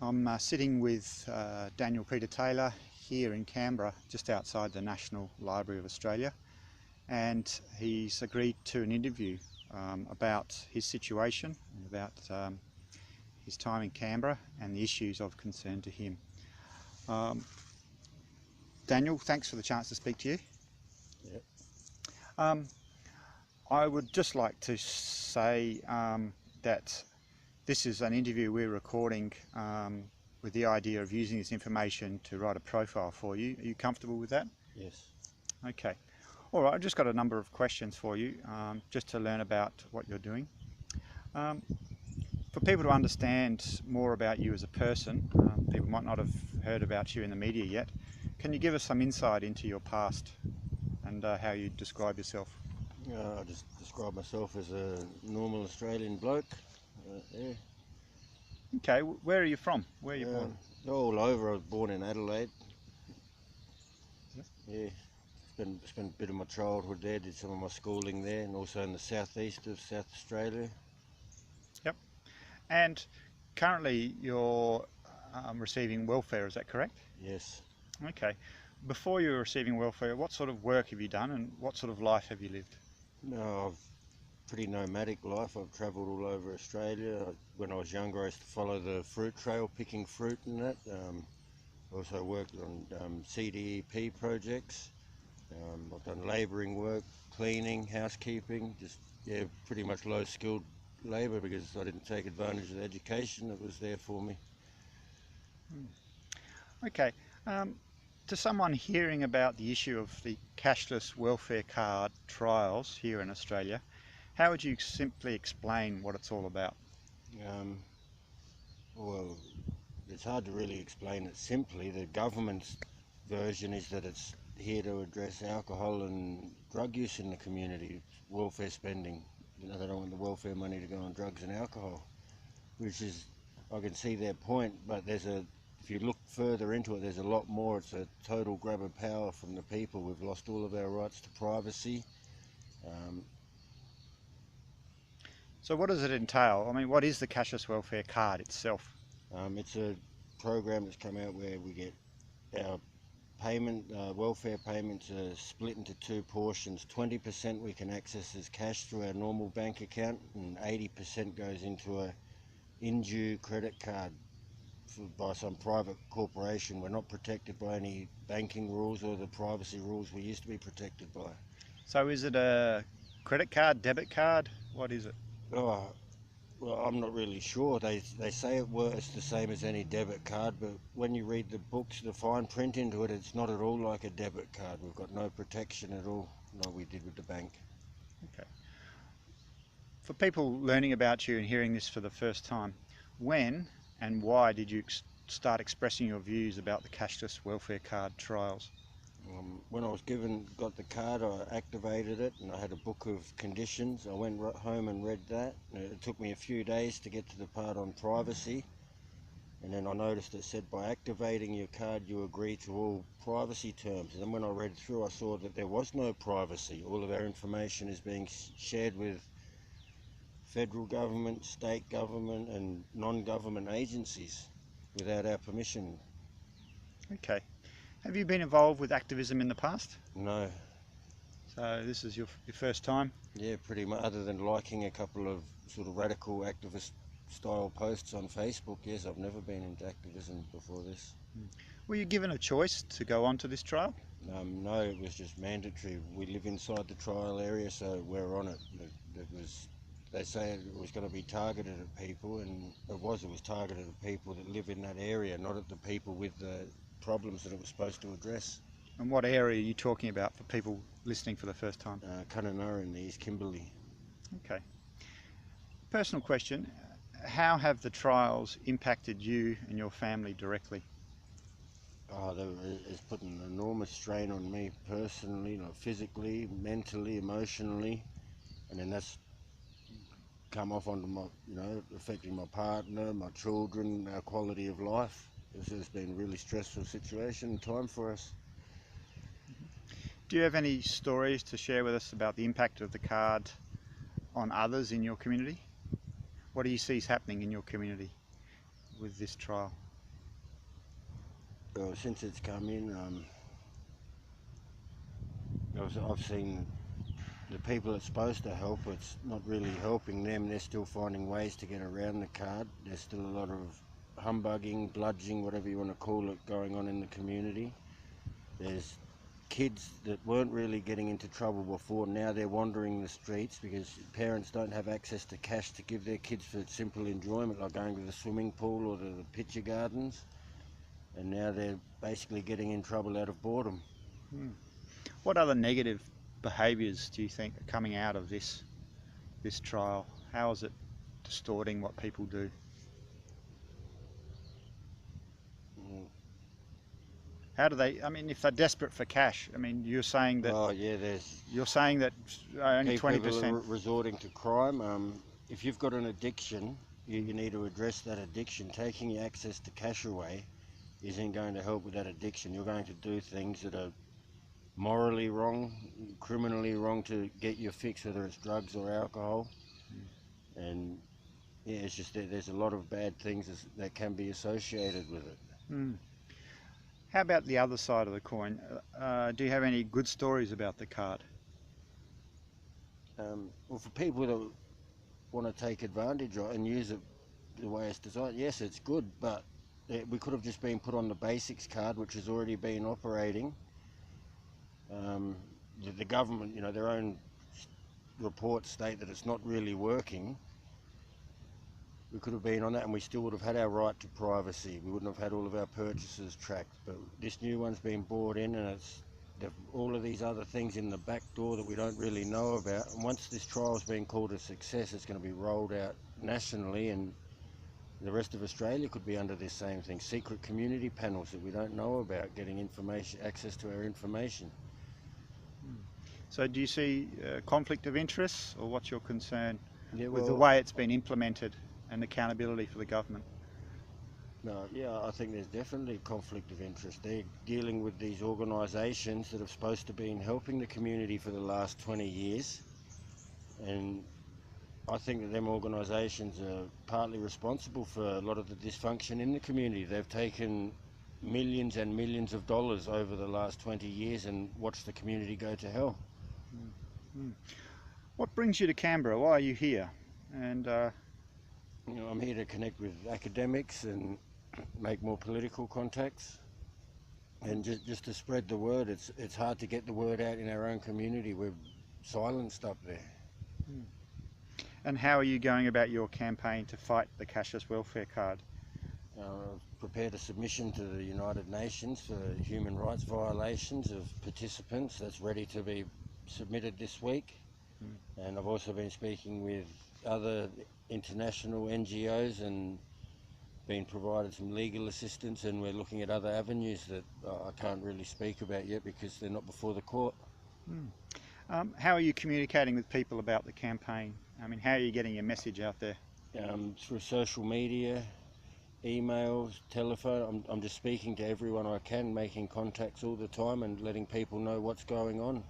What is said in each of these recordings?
I'm sitting with Daniel Peter Taylor here in Canberra, just outside the National Library of Australia, and he's agreed to an interview about his situation and about his time in Canberra and the issues of concern to him. Daniel, thanks for the chance to speak to you. Yep. I would just like to say that this is an interview we're recording with the idea of using this information to write a profile for you. Are you comfortable with that? Yes. Okay. All right, I've just got a number of questions for you just to learn about what you're doing. For people to understand more about you as a person, people might not have heard about you in the media yet, can you give us some insight into your past and how you describe yourself? I just describe myself as a normal Australian bloke. Yeah. Okay, where are you from? Where are you born? All over. I was born in Adelaide. Yep. Yeah. Spent a bit of my childhood there, did some of my schooling there, and also in the southeast of South Australia. Yep. And currently you're receiving welfare, is that correct? Yes. Okay. Before you were receiving welfare, what sort of work have you done and what sort of life have you lived? No, I've pretty nomadic life. I've travelled all over Australia. When I was younger, I used to follow the fruit trail, picking fruit and that. Also worked on CDEP projects. I've done labouring work, cleaning, housekeeping, just pretty much low skilled labour because I didn't take advantage of the education that was there for me. Okay. To someone hearing about the issue of the cashless welfare card trials here in Australia, how would you simply explain what it's all about? Well, it's hard to really explain it simply. The government's version is that it's here to address alcohol and drug use in the community, welfare spending. You know, they don't want the welfare money to go on drugs and alcohol, which is, I can see their point, but if you look further into it, there's a lot more. It's a total grab of power from the people. We've lost all of our rights to privacy. So what does it entail? I mean, what is the cashless welfare card itself? It's a program that's come out where we get our welfare payments are split into two portions. 20% we can access as cash through our normal bank account, and 80% goes into a in-due credit card by some private corporation. We're not protected by any banking rules or the privacy rules we used to be protected by. So is it a credit card, debit card? What is it? Oh, well, I'm not really sure. They say it works the same as any debit card, but when you read the books, the fine print into it, it's not at all like a debit card. We've got no protection at all, like we did with the bank. Okay. For people learning about you and hearing this for the first time, when and why did you start expressing your views about the cashless welfare card trials? When I got the card, I activated it, and I had a book of conditions. I went home and read that. It took me a few days to get to the part on privacy, and then I noticed it said by activating your card you agree to all privacy terms. And then when I read through, I saw that there was no privacy. All of our information is being shared with federal government, state government and non-government agencies without our permission. Okay. Have you been involved with activism in the past? No. So this is your first time? Yeah, pretty much, other than liking a couple of sort of radical activist style posts on Facebook. Yes, I've never been into activism before this. Were you given a choice to go on to this trial? No, it was just mandatory. We live inside the trial area, so we're on it. They say it was going to be targeted at people, and it was targeted at people that live in that area, not at the people with the problems that it was supposed to address. And what area are you talking about for people listening for the first time? Kununurra in the East Kimberley. Okay. Personal question, how have the trials impacted you and your family directly? It's put an enormous strain on me personally, physically, mentally, emotionally, and then that's come off onto my, affecting my partner, my children, our quality of life. This has been a really stressful situation and time for us. Do you have any stories to share with us about the impact of the card on others in your community? What do you see is happening in your community with this trial? Well, since it's come in, I've seen the people it's supposed to help, it's not really helping them. They're still finding ways to get around the card. There's still a lot of humbugging, bludging, whatever you want to call it, going on in the community. There's kids that weren't really getting into trouble before, now they're wandering the streets because parents don't have access to cash to give their kids for simple enjoyment, like going to the swimming pool or the picture gardens, and now they're basically getting in trouble out of boredom. What other negative behaviours do you think are coming out of this trial? How is it distorting what people do? How do they, I mean, if they're desperate for cash, I mean, you're saying that... Oh yeah, there's... You're saying that only 20%... People are resorting to crime. If you've got an addiction, you need to address that addiction. Taking your access to cash away isn't going to help with that addiction. You're going to do things that are morally wrong, criminally wrong to get your fix, whether it's drugs or alcohol. And yeah, it's just that there's a lot of bad things that can be associated with it. How about the other side of the coin? Do you have any good stories about the card? Well, for people that want to take advantage of and use it the way it's designed, yes, it's good, but we could have just been put on the basics card, which has already been operating. The government, you know, their own reports state that it's not really working. We could have been on that and we still would have had our right to privacy. We wouldn't have had all of our purchases tracked. But this new one's been brought in, and it's all of these other things in the back door that we don't really know about. And once this trial's been called a success, it's going to be rolled out nationally, and the rest of Australia could be under this same thing. Secret community panels that we don't know about, getting information, access to our information. So do you see conflict of interest, or what's your concern with the well, way it's been implemented and accountability for the government? No, yeah, I think there's definitely conflict of interest. They're dealing with these organisations that are supposed to be helping the community for the last 20 years, and I think that them organisations are partly responsible for a lot of the dysfunction in the community. They've taken millions and millions of dollars over the last 20 years and watched the community go to hell. What brings you to Canberra? Why are you here? And You know, I'm here to connect with academics and make more political contacts, and just to spread the word. It's hard to get the word out in our own community. We're silenced up there. And how are you going about your campaign to fight the cashless welfare card? I've prepared a submission to the United Nations for human rights violations of participants that's ready to be submitted this week. And I've also been speaking with other international NGOs and been provided some legal assistance, and we're looking at other avenues that I can't really speak about yet because they're not before the court. How are you communicating with people about the campaign? I mean, how are you getting your message out there? Through social media, emails, telephone. I'm just speaking to everyone I can, making contacts all the time and letting people know what's going on.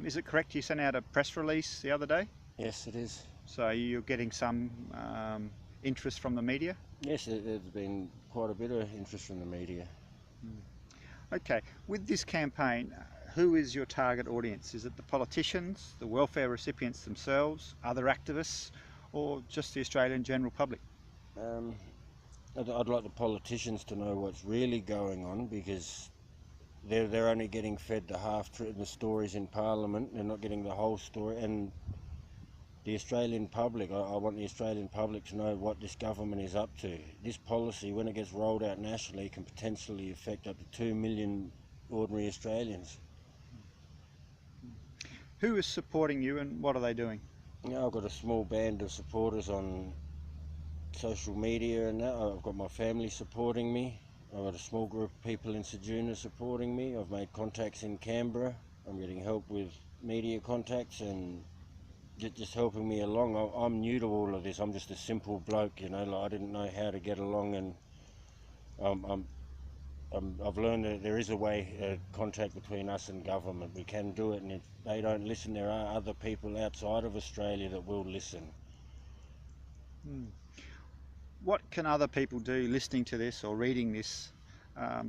Is it correct you sent out a press release the other day? Yes, it is. So you're getting some interest from the media? Yes, there's been quite a bit of interest from the media. Okay, with this campaign, who is your target audience? Is it the politicians, the welfare recipients themselves, other activists, or just the Australian general public? I'd like the politicians to know what's really going on, because they're only getting fed the half-truth, the stories in Parliament. They're not getting the whole story. And the Australian public, I want the Australian public to know what this government is up to. This policy, when it gets rolled out nationally, can potentially affect up to 2 million ordinary Australians. Who is supporting you and what are they doing? You know, I've got a small band of supporters on social media and that. I've got my family supporting me. I've got a small group of people in Ceduna supporting me. I've made contacts in Canberra. I'm getting help with media contacts and just helping me along. I'm new to all of this. I'm just a simple bloke, you know. Like, I didn't know how to get along, and I've learned that there is a way, contact between us and government. We can do it, and if they don't listen, there are other people outside of Australia that will listen. What can other people do listening to this or reading this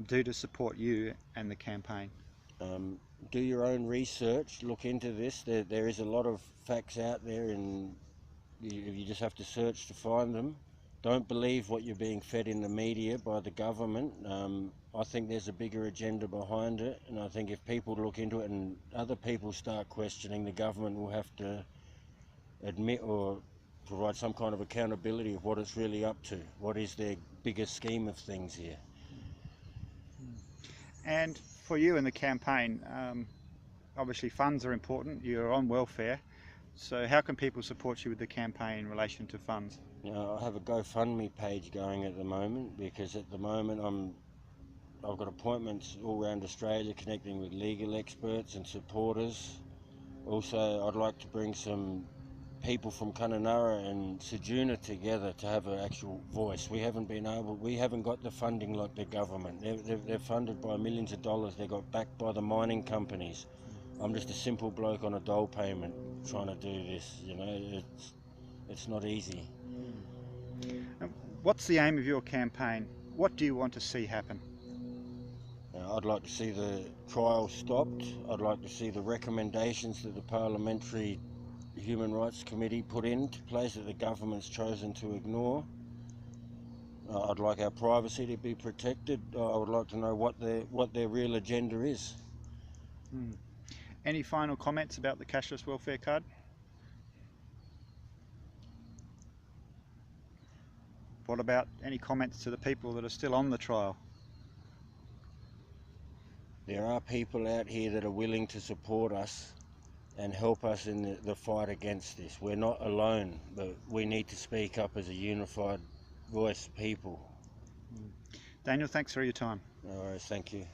do to support you and the campaign? Do your own research, look into this. There is a lot of facts out there, and you just have to search to find them. Don't believe what you're being fed in the media by the government. I think there's a bigger agenda behind it, and I think if people look into it and other people start questioning, the government will have to admit or provide some kind of accountability of what it's really up to. What is their bigger scheme of things here? And for you in the campaign, obviously funds are important. You're on welfare. So how can people support you with the campaign in relation to funds? I have a GoFundMe page going at the moment, because at the moment I've got appointments all around Australia connecting with legal experts and supporters. Also, I'd like to bring some people from Kununurra and Sejuna together to have an actual voice. We haven't got the funding like the government. They're funded by millions of dollars. They got backed by the mining companies. I'm just a simple bloke on a dole payment trying to do this. You know, it's not easy. What's the aim of your campaign? What do you want to see happen? I'd like to see the trial stopped. I'd like to see the recommendations that the Parliamentary Human Rights Committee put into place that the government's chosen to ignore. I'd like our privacy to be protected. I would like to know what their real agenda is. Any final comments about the cashless welfare card? What about any comments to the people that are still on the trial? There are people out here that are willing to support us and help us in the fight against this. We're not alone, but we need to speak up as a unified voice people. Daniel, thanks for your time. No worries, thank you.